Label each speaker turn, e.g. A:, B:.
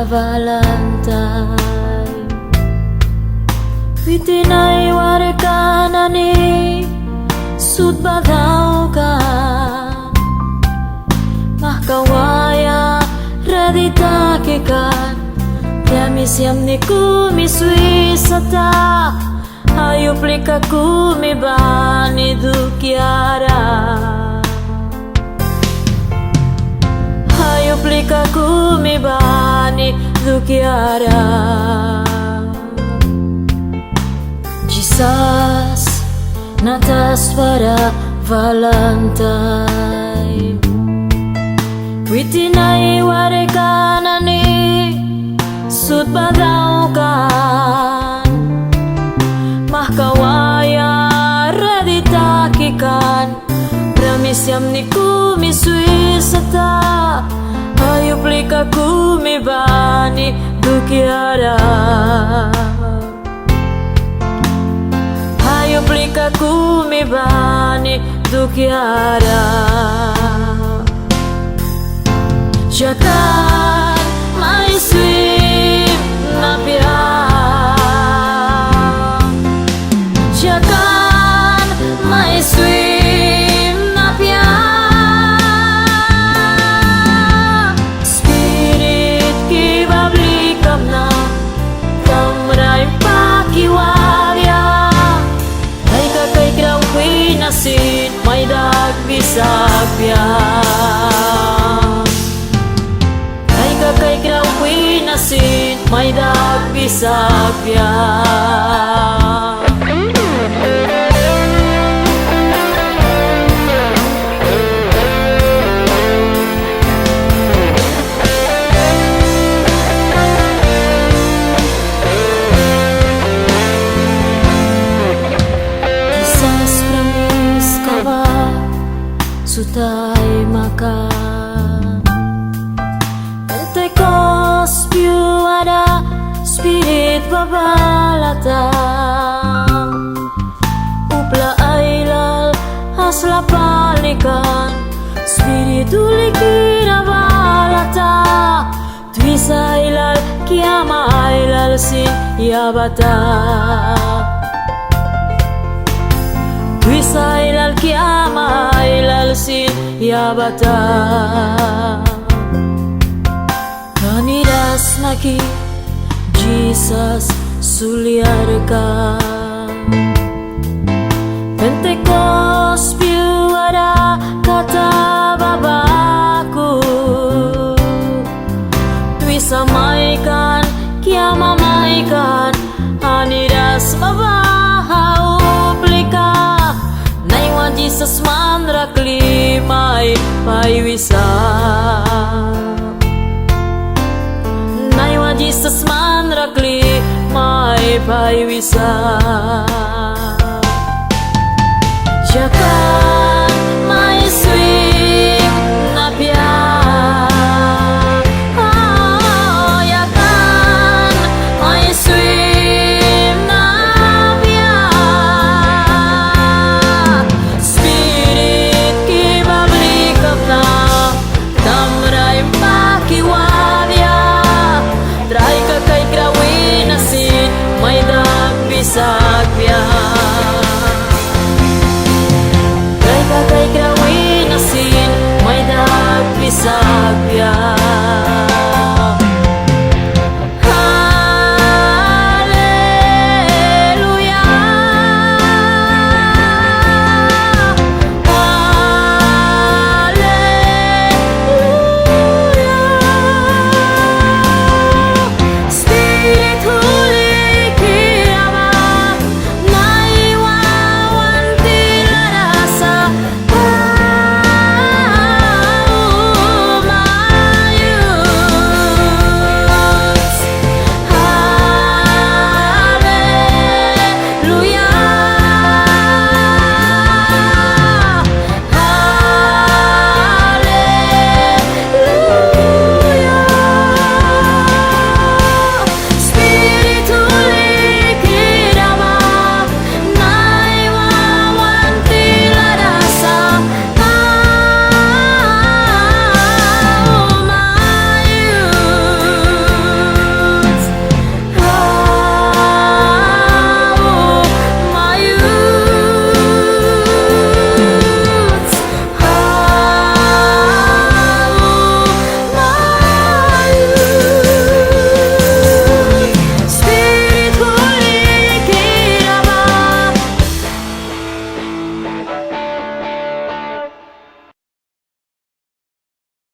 A: Valentine. Itinay warikanani sud badaw ka mahkawaya radita kekan yamisyam ni kumiswi sata hayop lika kumibani dukiara hayop lika kumibani dukiara. Jesus natas para Valentine. Witinay warikanani sud badaw kan mahkawaya radita kikan pramisyam ni kumiswi sata hayop lika kumibani dukiara hayop lika kumibani dukiara. Jakan mai swim na pira Jakan mai swim na pira Spirit ki bablikam na kamray pakiwalya ay kakay kraw kwinasin may dagbisapya kay kraw kwinasin may dagbisapya. Kisas pramis kawa sutay maka ada spirit babalata upla ailal hasla palikan spiritu likira balata twisa ilal kiama ailal sin yabata twisa ilal kiama ailal sin yabata. Kanidas naki Jesus suliarkan Pentecost piu ada kata babaku Twisa maikan kiama maikan Anidas babahau plika Naiwa Jesus mandrakli mai wisa Jesus mandrakli mai wisa. Jakan